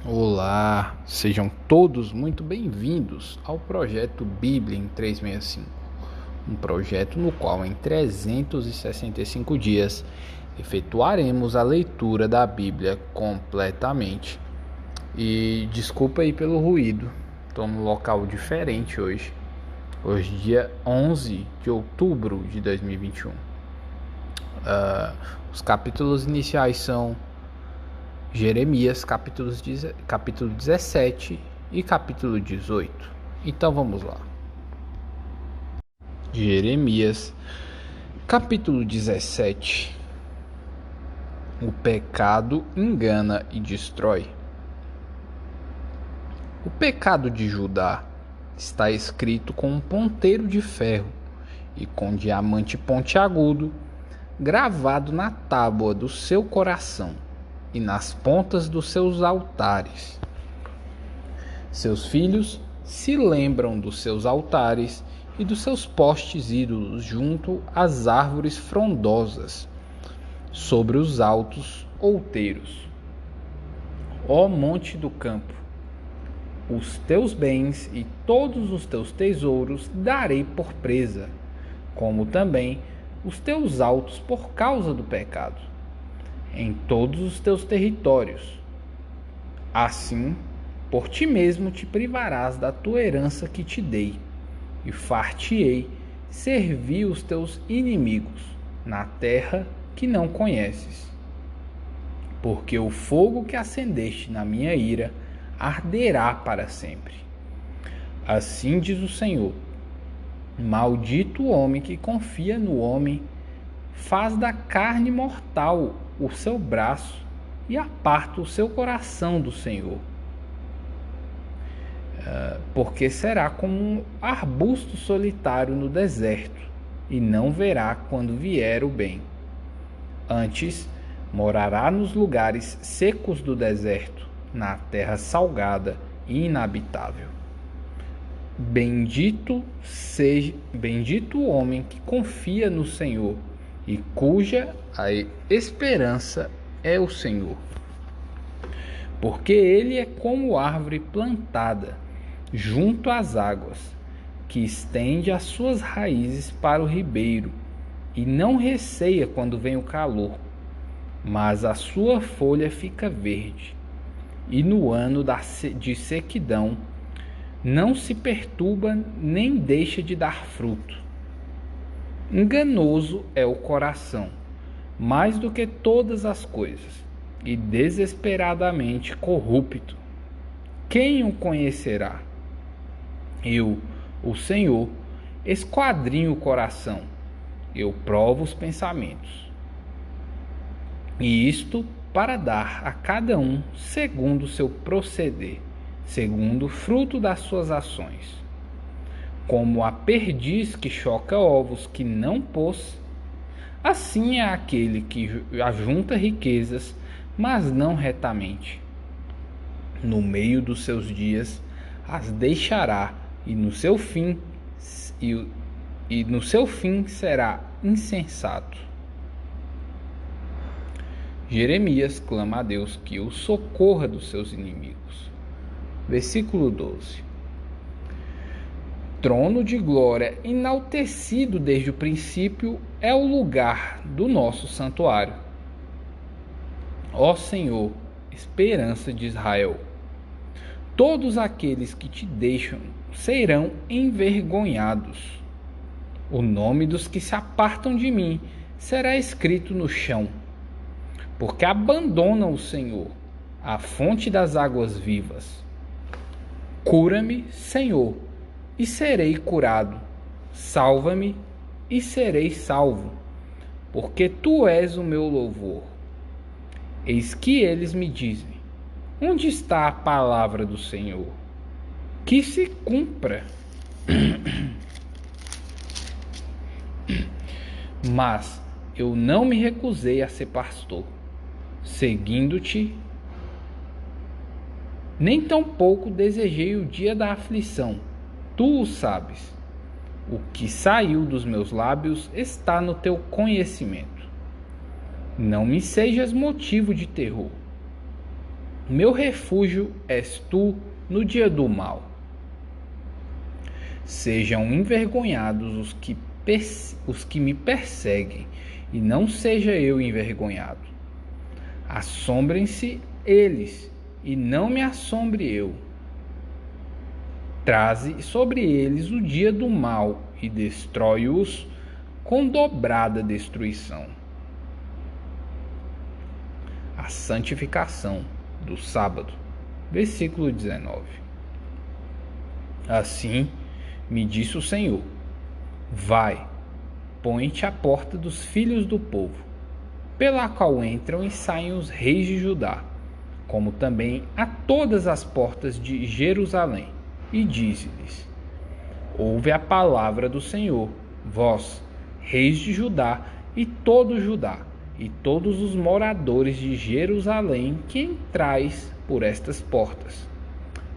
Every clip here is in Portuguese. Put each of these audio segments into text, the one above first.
Olá, sejam todos muito bem-vindos ao projeto Bíblia em 365, um projeto no qual em 365 dias efetuaremos a leitura da Bíblia completamente. E desculpa aí pelo ruído, estou num local diferente hoje, dia 11 de outubro de 2021. Os capítulos iniciais são Jeremias, capítulo 17 e capítulo 18. Então vamos lá. Jeremias, capítulo 17. O pecado engana e destrói. O pecado de Judá está escrito com um ponteiro de ferro e com diamante pontiagudo gravado na tábua do seu coração e nas pontas dos seus altares. Seus filhos se lembram dos seus altares e dos seus postes ídolos junto às árvores frondosas, sobre os altos outeiros. Ó monte do campo, os teus bens e todos os teus tesouros darei por presa, como também os teus altos por causa do pecado, em todos os teus territórios. Assim, por ti mesmo te privarás da tua herança que te dei, e far-te-ei servir os teus inimigos na terra que não conheces. Porque o fogo que acendeste na minha ira arderá para sempre. Assim diz o Senhor: maldito o homem que confia no homem, faz da carne mortal o seu braço e aparta o seu coração do Senhor. Porque será como um arbusto solitário no deserto, e não verá quando vier o bem. Antes, morará nos lugares secos do deserto, na terra salgada e inabitável. Bendito o homem que confia no Senhor e cuja a esperança é o Senhor. Porque ele é como árvore plantada junto às águas, que estende as suas raízes para o ribeiro, e não receia quando vem o calor, mas a sua folha fica verde, e no ano de sequidão não se perturba nem deixa de dar fruto. Enganoso é o coração, mais do que todas as coisas, e desesperadamente corrupto. Quem o conhecerá? Eu, o Senhor, esquadrinho o coração, eu provo os pensamentos. E isto para dar a cada um segundo o seu proceder, segundo o fruto das suas ações. Como a perdiz que choca ovos que não pôs, assim é aquele que ajunta riquezas, mas não retamente. No meio dos seus dias as deixará, e no seu fim será insensato. Jeremias clama a Deus que o socorra dos seus inimigos. Versículo 12. Trono de glória, enaltecido desde o princípio, é o lugar do nosso santuário. Ó Senhor, esperança de Israel, todos aqueles que te deixam serão envergonhados. O nome dos que se apartam de mim será escrito no chão, porque abandonam o Senhor, a fonte das águas vivas. Cura-me, Senhor, e serei curado. Salva-me e serei salvo, porque tu és o meu louvor. Eis que eles me dizem: onde está a palavra do Senhor? Que se cumpra. Mas eu não me recusei a ser pastor, seguindo-te, nem tampouco desejei o dia da aflição. Tu o sabes. O que saiu dos meus lábios está no teu conhecimento. Não me sejas motivo de terror. Meu refúgio és tu no dia do mal. Sejam envergonhados os que me perseguem, e não seja eu envergonhado. Assombrem-se eles, e não me assombre eu. Traze sobre eles o dia do mal, e destrói-os com dobrada destruição. A santificação do sábado. Versículo 19. Assim me disse o Senhor: vai, põe-te à porta dos filhos do povo, pela qual entram e saem os reis de Judá, como também a todas as portas de Jerusalém, e dize-lhes: ouve a palavra do Senhor, vós, reis de Judá, e todo Judá, e todos os moradores de Jerusalém que entrais por estas portas.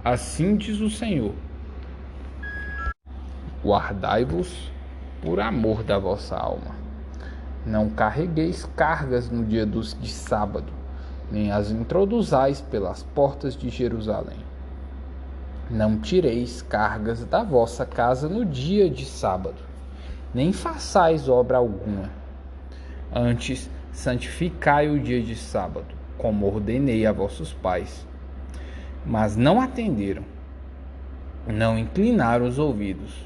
Assim diz o Senhor: guardai-vos por amor da vossa alma. Não carregueis cargas no dia de sábado, nem as introduzais pelas portas de Jerusalém. Não tireis cargas da vossa casa no dia de sábado, nem façais obra alguma. Antes, santificai o dia de sábado, como ordenei a vossos pais. Mas não atenderam, não inclinaram os ouvidos.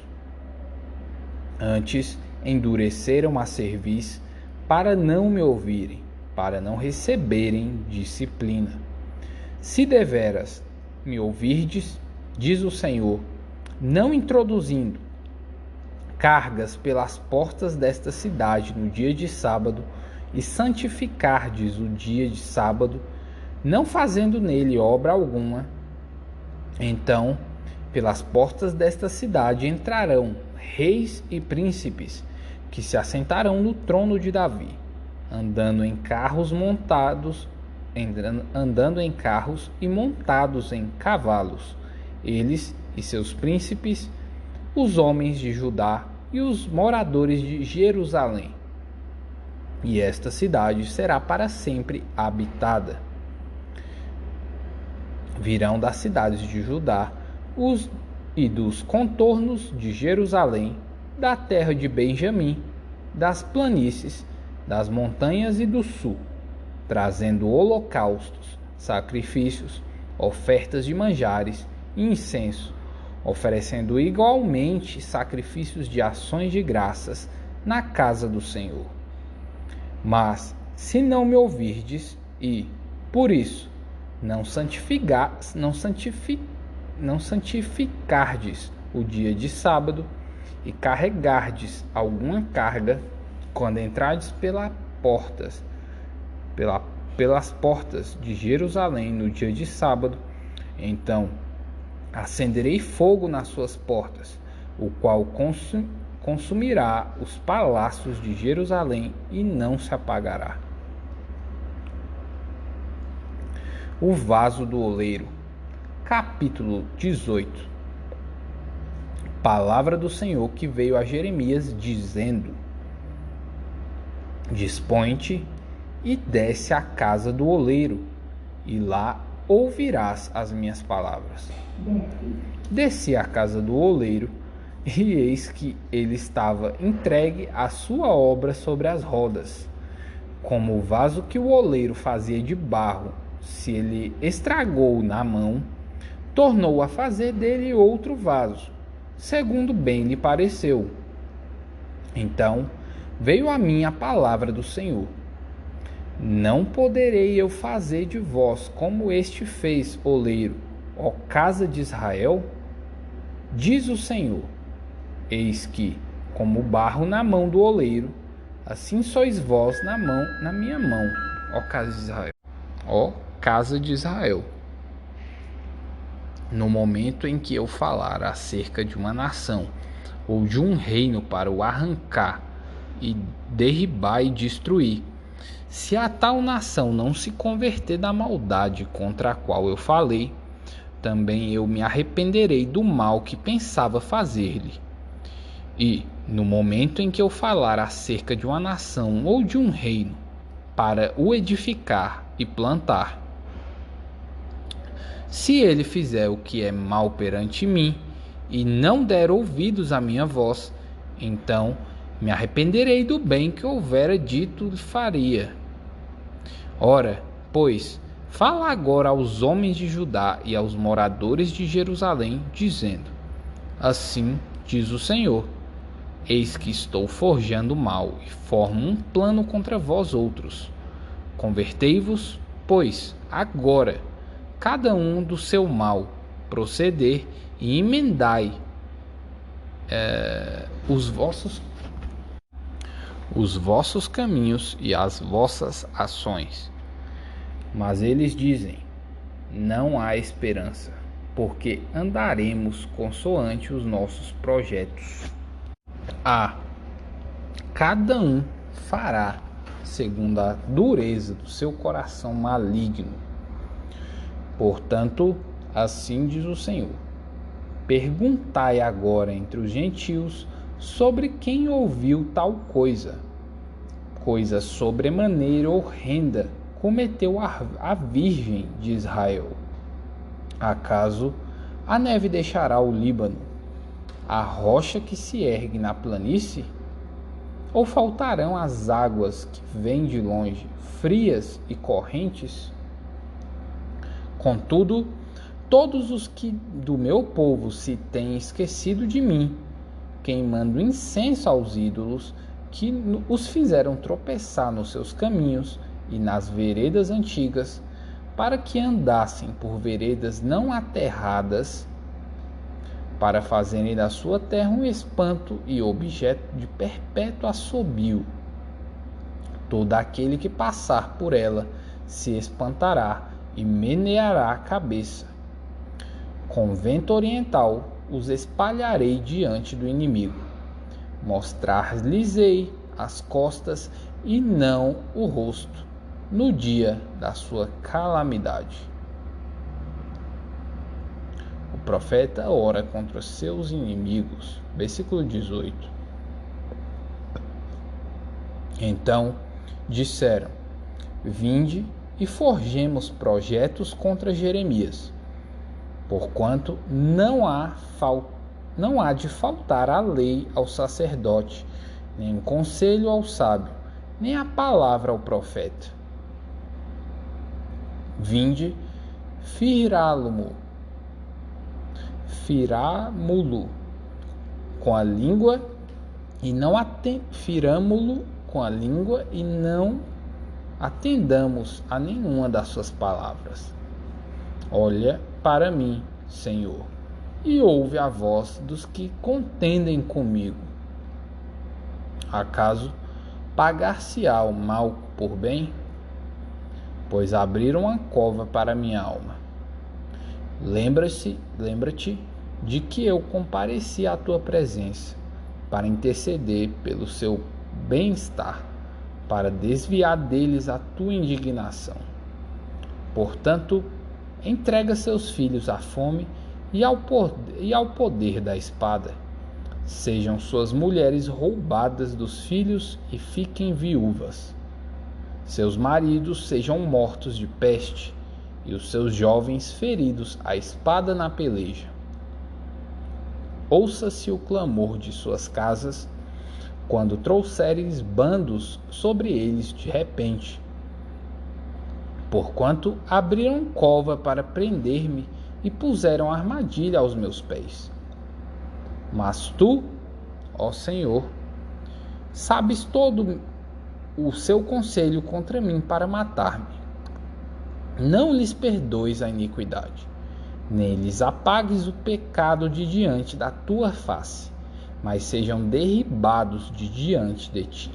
Antes, endureceram a cerviz para não me ouvirem, para não receberem disciplina. Se deveras me ouvirdes, diz o Senhor, não introduzindo cargas pelas portas desta cidade no dia de sábado, e santificardes o dia de sábado, não fazendo nele obra alguma, então pelas portas desta cidade entrarão reis e príncipes, que se assentarão no trono de Davi, andando em carros e montados em cavalos, eles e seus príncipes, os homens de Judá e os moradores de Jerusalém. E esta cidade será para sempre habitada. Virão das cidades de Judá e dos contornos de Jerusalém, da terra de Benjamim, das planícies, das montanhas e do sul, trazendo holocaustos, sacrifícios, ofertas de manjares e incenso, oferecendo igualmente sacrifícios de ações de graças na casa do Senhor. Mas, se não me ouvirdes e, por isso, não santificardes o dia de sábado e carregardes alguma carga, quando entrardes pelas portas de Jerusalém no dia de sábado, então acenderei fogo nas suas portas, o qual consumirá os palácios de Jerusalém e não se apagará. O vaso do oleiro. Capítulo 18. Palavra do Senhor que veio a Jeremias, dizendo: dispõe-te e desce à casa do oleiro, e lá ouvirás as minhas palavras. Desci à casa do oleiro, e eis que ele estava entregue à sua obra sobre as rodas. Como o vaso que o oleiro fazia de barro, se ele estragou na mão, tornou a fazer dele outro vaso, segundo bem lhe pareceu. Então veio a mim a palavra do Senhor: não poderei eu fazer de vós como este fez, oleiro, ó casa de Israel? Diz o Senhor: eis que, como barro na mão do oleiro, assim sois vós na minha mão, ó casa de Israel. Ó casa de Israel. No momento em que eu falar acerca de uma nação ou de um reino para o arrancar e derribar e destruir, se a tal nação não se converter da maldade contra a qual eu falei, também eu me arrependerei do mal que pensava fazer-lhe. E, no momento em que eu falar acerca de uma nação ou de um reino, para o edificar e plantar, Se ele fizer o que é mal perante mim, e não der ouvidos à minha voz, então me arrependerei do bem que houvera dito lhe faria. Ora, pois, fala agora aos homens de Judá e aos moradores de Jerusalém, dizendo: Assim diz o Senhor: Eis que estou forjando mal e formo um plano contra vós outros. Convertei-vos, pois, agora, cada um do seu mal proceder, e emendai os vossos caminhos e as vossas ações. Mas eles dizem: não há esperança, porque andaremos consoante os nossos projetos. Cada um fará segundo a dureza do seu coração maligno. Portanto, assim diz o Senhor: perguntai agora entre os gentios sobre quem ouviu tal coisa sobremaneira horrenda cometeu a Virgem de Israel. Acaso a neve deixará o Líbano, a rocha que se ergue na planície? Ou faltarão as águas que vêm de longe, frias e correntes? Contudo, todos os que do meu povo se têm esquecido de mim, queimando incenso aos ídolos, que os fizeram tropeçar nos seus caminhos e nas veredas antigas, para que andassem por veredas não aterradas, para fazerem da sua terra um espanto e objeto de perpétuo assobio. Todo aquele que passar por ela se espantará e meneará a cabeça. Com vento oriental os espalharei diante do inimigo. Mostrar-lhes-ei as costas e não o rosto, no dia da sua calamidade. O profeta ora contra seus inimigos. Versículo 18. Então disseram: vinde e forjemos projetos contra Jeremias, porquanto não há de faltar a lei ao sacerdote, nem o conselho ao sábio, nem a palavra ao profeta. Vinde, firámo-lo com a língua e não firamo-lo com a língua e não atendamos a nenhuma das suas palavras. Olha para mim, Senhor, e ouve a voz dos que contendem comigo. Acaso pagar-se-á o mal por bem? Pois abriram a cova para minha alma. Lembra-te de que eu compareci à tua presença para interceder pelo seu bem-estar, para desviar deles a tua indignação. Portanto, entrega seus filhos à fome e ao poder da espada. Sejam suas mulheres roubadas dos filhos e fiquem viúvas. Seus maridos sejam mortos de peste e os seus jovens feridos à espada na peleja. Ouça-se o clamor de suas casas quando trouxeres bandos sobre eles de repente. Porquanto abriram cova para prender-me e puseram armadilha aos meus pés. Mas tu, ó Senhor, sabes todo o seu conselho contra mim para matar-me. Não lhes perdoes a iniquidade, nem lhes apagues o pecado de diante da tua face, mas sejam derribados de diante de ti.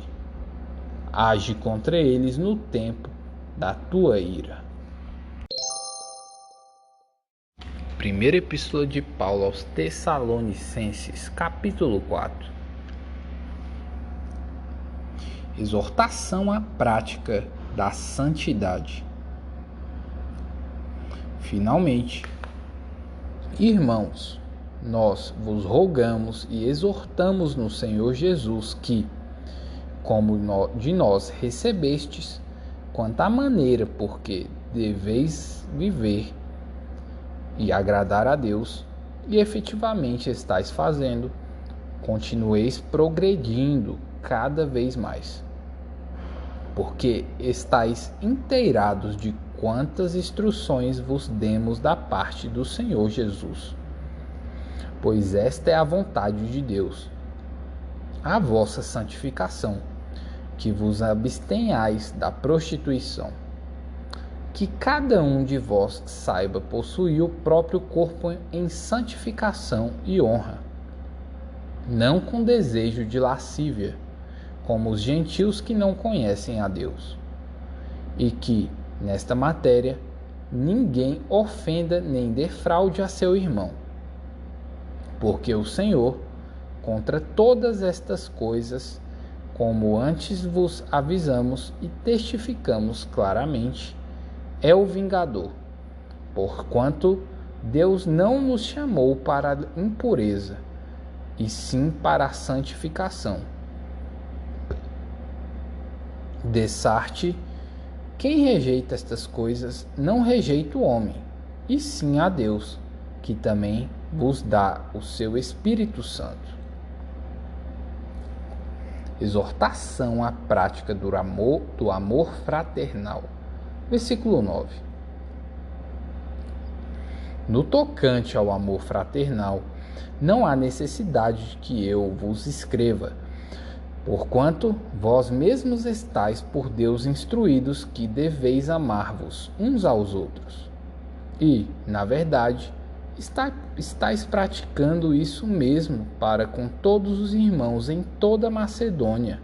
Age contra eles no tempo da tua ira. Primeira Epístola de Paulo aos Tessalonicenses, capítulo 4. Exortação à prática da santidade. Finalmente, irmãos, nós vos rogamos e exortamos no Senhor Jesus que, como de nós recebestes, quanto à maneira porque deveis viver, e agradar a Deus, e efetivamente estáis fazendo, continueis progredindo cada vez mais, porque estáis inteirados de quantas instruções vos demos da parte do Senhor Jesus. Pois esta é a vontade de Deus, a vossa santificação, que vos abstenhais da prostituição. Que cada um de vós saiba possuir o próprio corpo em santificação e honra, não com desejo de lascívia, como os gentios que não conhecem a Deus. E que, nesta matéria, ninguém ofenda nem defraude a seu irmão. Porque o Senhor, contra todas estas coisas, como antes vos avisamos e testificamos claramente, é o vingador, porquanto Deus não nos chamou para a impureza, e sim para a santificação. Dessarte, quem rejeita estas coisas não rejeita o homem, e sim a Deus, que também vos dá o seu Espírito Santo. Exortação à prática do amor fraternal. Versículo 9. No tocante ao amor fraternal, não há necessidade de que eu vos escreva, porquanto vós mesmos estáis por Deus instruídos que deveis amar-vos uns aos outros. E, na verdade, estáis praticando isso mesmo para com todos os irmãos em toda a Macedônia.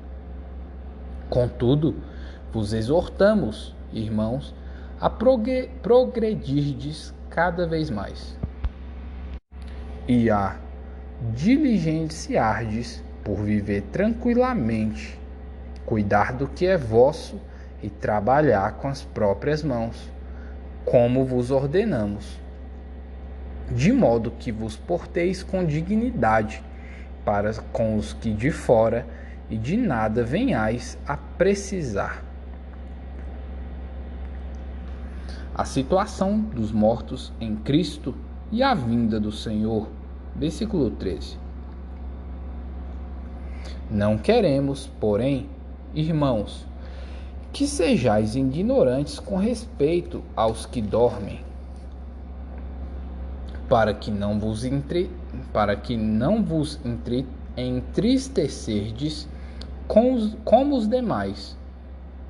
Contudo, vos exortamos, irmãos, a progredirdes cada vez mais, e a diligenciardes por viver tranquilamente, cuidar do que é vosso e trabalhar com as próprias mãos, como vos ordenamos, de modo que vos porteis com dignidade para com os que de fora e de nada venhais a precisar. A situação dos mortos em Cristo e a vinda do Senhor. Versículo 13. Não queremos, porém, irmãos, que sejais ignorantes com respeito aos que dormem, para que não vos entristecerdes como os demais,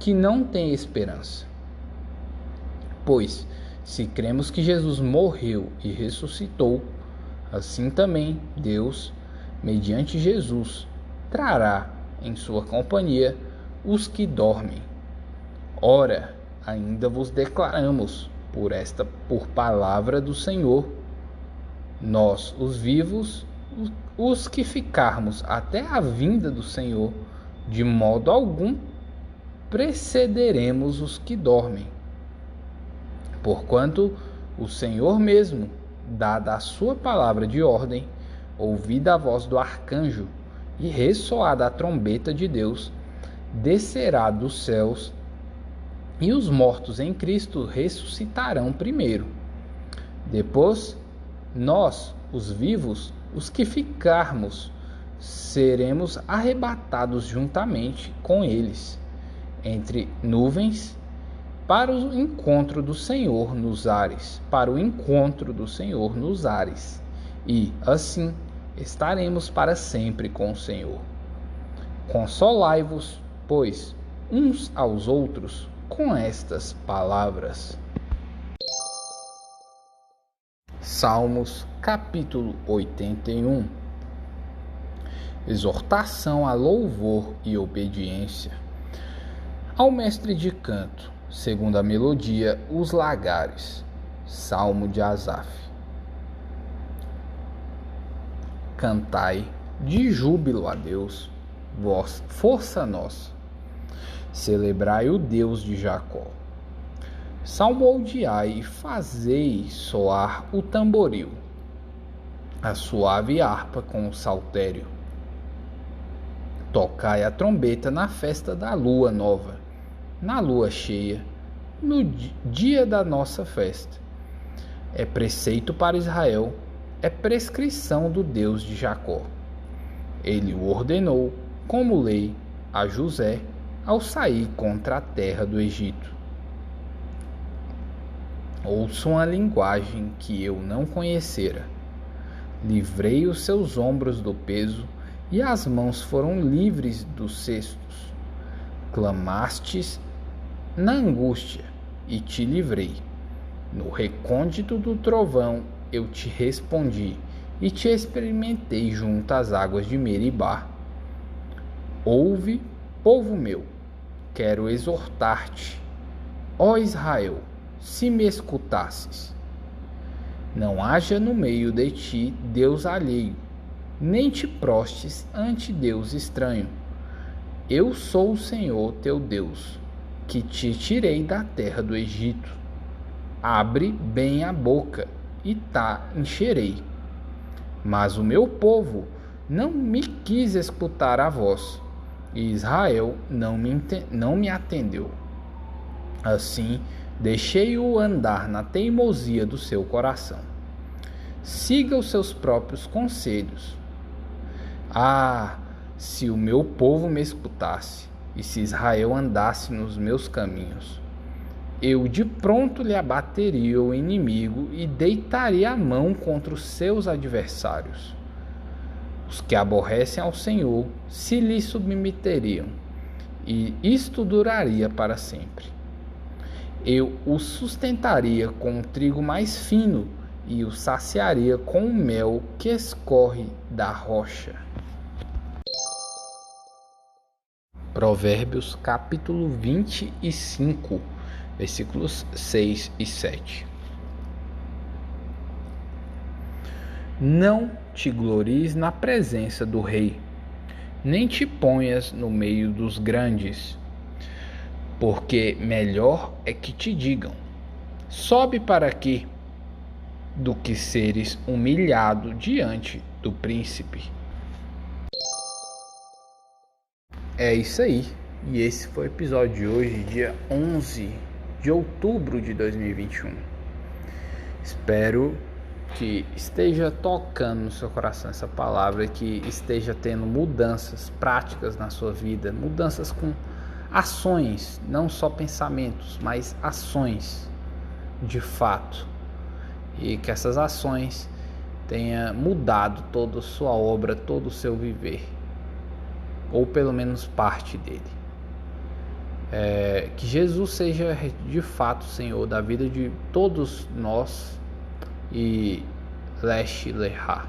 que não têm esperança. Pois, se cremos que Jesus morreu e ressuscitou, assim também Deus, mediante Jesus, trará em sua companhia os que dormem. Ora, ainda vos declaramos por palavra do Senhor, nós, os vivos, os que ficarmos até a vinda do Senhor, de modo algum precederemos os que dormem. Porquanto o Senhor mesmo, dada a sua palavra de ordem, ouvida a voz do arcanjo e ressoada a trombeta de Deus, descerá dos céus, e os mortos em Cristo ressuscitarão primeiro. Depois, nós, os vivos, os que ficarmos, seremos arrebatados juntamente com eles, entre nuvens, para o encontro do Senhor nos ares, e, assim, estaremos para sempre com o Senhor. Consolai-vos, pois, uns aos outros com estas palavras. Salmos, capítulo 81. Exortação a louvor e obediência. Ao mestre de canto, segundo a melodia, os lagares. Salmo de Asaf. Cantai de júbilo a Deus, vós, força nossa. Celebrai o Deus de Jacó. Salmodiai e fazei soar o tamboril, a suave harpa com o saltério. Tocai a trombeta na festa da lua nova, na lua cheia, no dia da nossa festa. É preceito para Israel, é prescrição do Deus de Jacó. Ele o ordenou, como lei, a José, ao sair contra a terra do Egito. Ouçam a linguagem que eu não conhecera. Livrei os seus ombros do peso, e as mãos foram livres dos cestos. Clamastes na angústia, e te livrei. No recôndito do trovão eu te respondi, e te experimentei junto às águas de Meribá. Ouve, povo meu, quero exortar-te, ó Israel, se me escutasses. Não haja no meio de ti Deus alheio, nem te prostes ante Deus estranho. Eu sou o Senhor teu Deus, que te tirei da terra do Egito. Abre bem a boca, e encherei. Mas o meu povo não me quis escutar a voz, e Israel não me atendeu. Assim, deixei-o andar na teimosia do seu coração. Siga os seus próprios conselhos. Ah, se o meu povo me escutasse, e se Israel andasse nos meus caminhos, eu de pronto lhe abateria o inimigo e deitaria a mão contra os seus adversários. Os que aborrecem ao Senhor se lhe submeteriam, e isto duraria para sempre. Eu o sustentaria com o trigo mais fino e o saciaria com o mel que escorre da rocha. Provérbios capítulo 25, versículos 6 e 7. Não te glories na presença do rei, nem te ponhas no meio dos grandes, porque melhor é que te digam: sobe para aqui, do que seres humilhado diante do príncipe. É isso aí. E esse foi o episódio de hoje, dia 11 de outubro de 2021. Espero que esteja tocando no seu coração essa palavra, que esteja tendo mudanças práticas na sua vida, mudanças com ações, não só pensamentos, mas ações de fato. E que essas ações tenham mudado toda a sua obra, todo o seu viver, ou pelo menos parte dele. Que Jesus seja de fato Senhor da vida de todos nós, e Lesh Lehá.